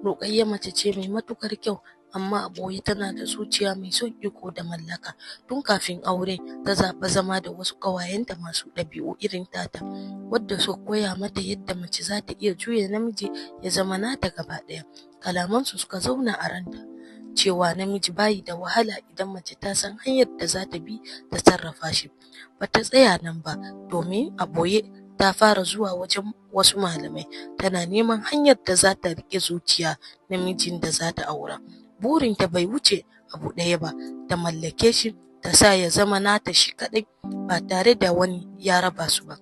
Ruqayyah mace ce mai matukar kyau, amma a ɓoye tana da zuciya mai son iko da mallaka. Tun kafin aure ta zaɓi zama da wasu ƙawayenta masu ɗabi'u irin tata, wadda su koya mata yadda mace za ta iya juya namiji ya zama nata gaba ɗaya. Kalamansu suka zauna a ranta, cewa namiji bayi da wahala idan mace ta san hanyar da za ta bi ta sarrafa shi. Bata tsaya nan ba, domin a ɓoye ta fara zuwa wajen wasu malamai tana neman hanyar da za ta riƙe zuciya namijin da za ta aura. Burinta bai wuce abu ɗaya ba, ta mallake shi, ta sa ya zama nata shi kaɗai ba tare da wani ya raba su ba.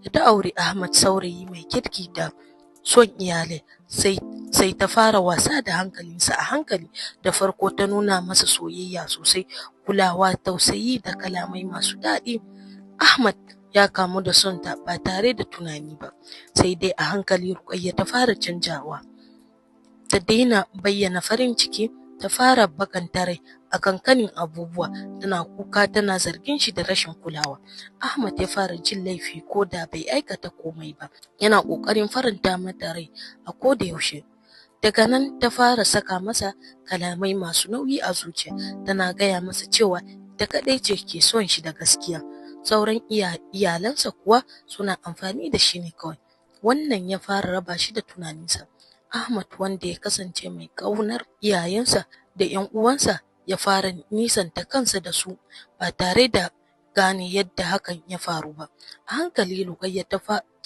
Da ta auri Ahmad, saurayi mai kirki da son iyalai, sai ta fara wasa da hankalinsa a hankali. Da farko ta nuna masa soyayya sosai, kulawa, tausayi da kalamai masu daɗi. Ahmad ya kamu da son ta ba tare da tunani ba, sai dai a hankali Ruqayyah ta fara canjawa. Ta daina bayyana farin ciki, ta fara bakanta rai a kankanin abubuwa, tana kuka tana zargin shi da rashin kulawa. Ahmad ya fara jin laifi ko da bai aikata komai ba, yana ƙoƙarin faranta mata rai a koda yaushe. Daga nan ta fara saka masa kalamai masu nauyi a zuciya, tana gaya masa cewa ita kaɗai ce ke son shi da gaskiya, sauran iyalansa kuwa suna amfani da shi ne kawai. Wannan ya fara raba shi da tunaninsa. Ahmad, wanda ya kasance mai ƙaunar iyayensa da 'yan uwansa, ya fara nisanta kansa da su ba tare da gane yadda hakan ya faru ba. A hankali Ruqayyah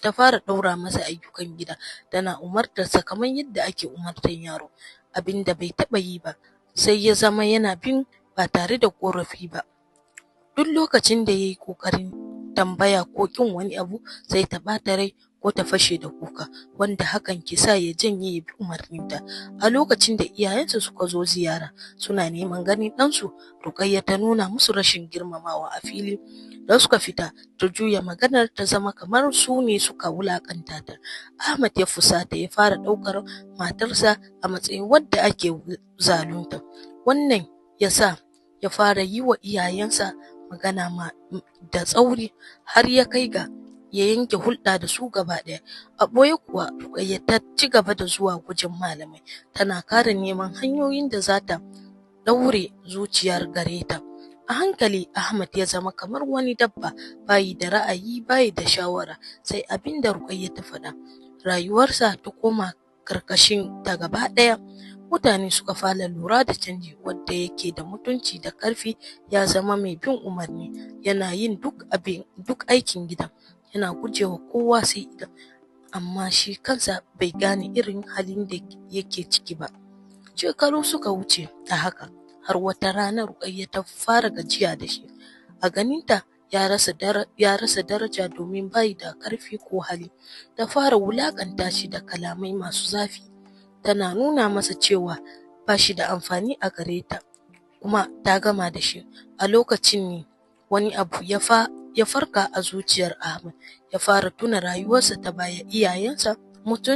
ta fara ɗaura masa ayyukan gida, tana umartarsa kamar yadda ake umartar yaro. Abin da bai taɓa yi ba sai ya zama yana bin ba tare da ƙorafi ba. Duk lokacin da ya yi ƙoƙarin tambaya ko ƙin wani abu, sai ta ɓata rai ko ta fashe da kuka, wanda hakan ke sa ya janye ya bi umarninta. A lokacin da iyayensa suka zo ziyara suna neman ganin ɗansu, Ruqayyah ta nuna musu rashin girmamawa a fili. Da suka fita, ta juya maganar ta zama kamar su ne suka wulakanta ta. Ahmad ya fusata, ya fara ɗaukar matarsa a matsayin wadda ake zalunta. Wannan ya sa ya fara yi wa iyayensa magana da tsauri, har ya kai ga ya yanke hulɗa da su gaba ɗaya. A ɓoye kuwa Ruqayyah ta ci gaba da zuwa wajen malamai, tana kara neman hanyoyin da za ta ɗaure zuciyar gare ta. A hankali Ahmad ya zama kamar wani dabba, bayi da ra'ayi, bayi da shawara, sai abin da Ruqayyah ta faɗa. Rayuwarsa ta koma karkashin ta gaba ɗaya. Mutane suka fara lura da canji, wanda yake da mutunci da ƙarfi ya zama mai bin umarni, yana yin duk aikin gidan, yana gujewa kowa sai ita. Amma shi kansa bai gane irin halin da yake ciki ba. Shekaru suka wuce a haka, har wata rana Ruqayyah ta fara gajiya da shi. A ganinta ya rasa daraja domin bai da ƙarfi ko hali. Ta fara wulakanta shi da kalamai masu zafi, tana nuna masa cewa ba shi da amfani a gare ta, kuma ta gama da shi. A lokacin ne wani abu ya farka a zuciyar Ahmad, ya fara tuna rayuwarsa ta baya, iyayensa, mutum